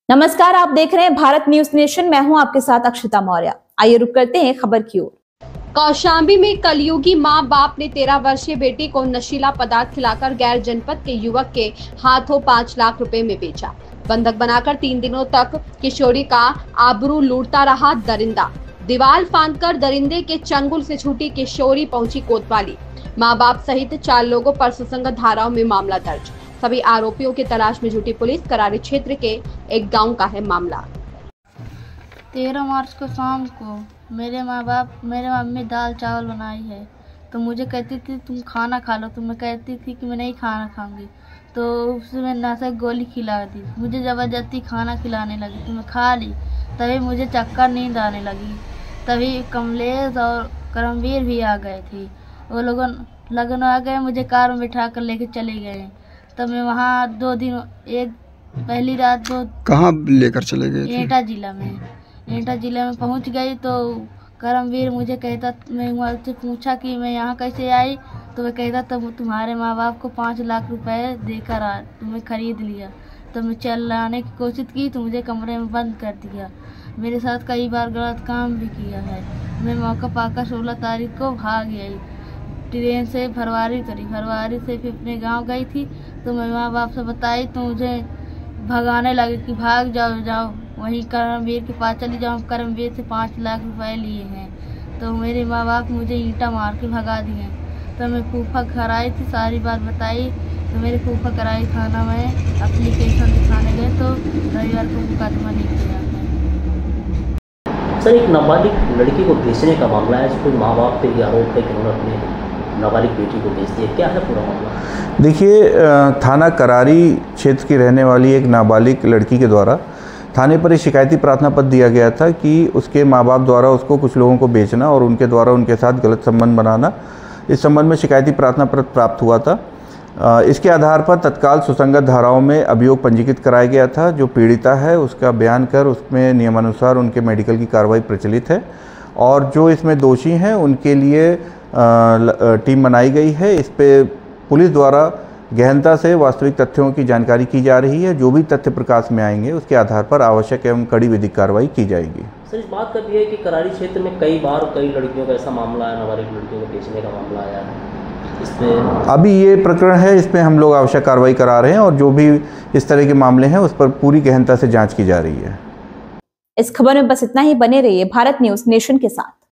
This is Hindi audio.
नमस्कार, आप देख रहे हैं भारत न्यूज नेशन। मैं हूं आपके साथ अक्षता मौर्य। आइए रुक करते हैं खबर की ओर। कौशाम्बी में कलयुगी मां बाप ने 13 वर्षीय बेटी को नशीला पदार्थ खिलाकर गैर जनपद के युवक के हाथों 5 लाख रुपए में बेचा। बंधक बनाकर 3 दिनों तक किशोरी का आबरू लूटता रहा दरिंदा। दीवार फांदकर दरिंदे के चंगुल से छूटी किशोरी पहुंची कोतवाली। मां बाप सहित 4 लोगों पर सुसंगत धाराओं में मामला दर्ज। सभी आरोपियों की तलाश में जुटी पुलिस। करारी क्षेत्र के एक गांव का है मामला। 13 मार्च को शाम को मेरे मम्मी दाल चावल बनाई है तो मुझे कहती थी तुम खाना खा लो, तो मैं कहती थी कि मैं नहीं खाना खाऊंगी, तो उसमें नशे गोली खिला दी। मुझे ज़बरदस्ती खाना खिलाने लगी तो मैं खा ली। तभी मुझे चक्कर नींद आने लगी। तभी कमलेश और करमवीर भी आ गए थे। वो लोगों लगन आ गए, मुझे कार में बिठा कर लेके चले गए। तब मैं वहाँ 2 दिन, एक पहली रात कहाँ लेकर चले गए थे? एटा जिला में पहुंच गई तो करमवीर मुझे कहता, मैं मुझसे पूछा कि मैं यहाँ कैसे आई, तो मैं कहता तब तुम्हारे माँ बाप को 5 लाख रुपए देकर आ, तुम्हें खरीद लिया। तो मैं चल आने की कोशिश की तो मुझे कमरे में बंद कर दिया। मेरे साथ कई बार गलत काम भी किया है। मैं मौका पाकर 16 तारीख को भाग गई ट्रेन से। फरवरी से फिर अपने गाँव गई थी तो मैं माँ बाप से बताई तो मुझे भगाने लगे कि भाग जाओ वहीं करमवीर के पास चली जाओ। करमवीर से 5 लाख रुपए लिए हैं। तो मेरे माँ बाप मुझे ईंटा मार के भगा दिए। तो मैं फूफा घर आई थी, सारी बात बताई तो मेरे फूफा कराई थाना में एप्लीकेशन दिखाने गए तो रविवार को मुकदमा लिख दिया। सर, एक नाबालिग लड़की को बेचने का मामला है। कोई माँ बाप पे ये आरोप है कि उन्होंने अपने नाबालिग बेटी को बेच दिया। क्या है पूरा मामला? देखिए, थाना करारी क्षेत्र की रहने वाली एक नाबालिग लड़की के द्वारा थाने पर एक शिकायती प्रार्थना पत्र दिया गया था कि उसके माँ बाप द्वारा उसको कुछ लोगों को बेचना और उनके द्वारा उनके साथ गलत संबंध बनाना, इस संबंध में शिकायती प्रार्थना पत्र प्राप्त हुआ था। इसके आधार पर तत्काल सुसंगत धाराओं में अभियोग पंजीकृत कराया गया था। जो पीड़िता है उसका बयान कर उसमें नियमानुसार उनके मेडिकल की कार्रवाई प्रचलित है और जो इसमें दोषी हैं उनके लिए टीम बनाई गई है। इस पे पुलिस द्वारा गहनता से वास्तविक तथ्यों की जानकारी की जा रही है। जो भी तथ्य प्रकाश में आएंगे उसके आधार पर आवश्यक एवं कड़ी विधिक कार्रवाई की जाएगी। सर, इस बात का भी है कि करारी क्षेत्र में कई बार कई लड़कियों का ऐसा मामला है, नाबालिग लड़कियों को बेचने का मामला आया है। इसमें अभी ये प्रकरण है, इसमें हम लोग आवश्यक कार्रवाई करा रहे हैं और जो भी इस तरह के मामले हैं उस पर पूरी गहनता से जाँच की जा रही है। इस खबर में बस इतना ही। बने रहिए भारत न्यूज नेशन के साथ।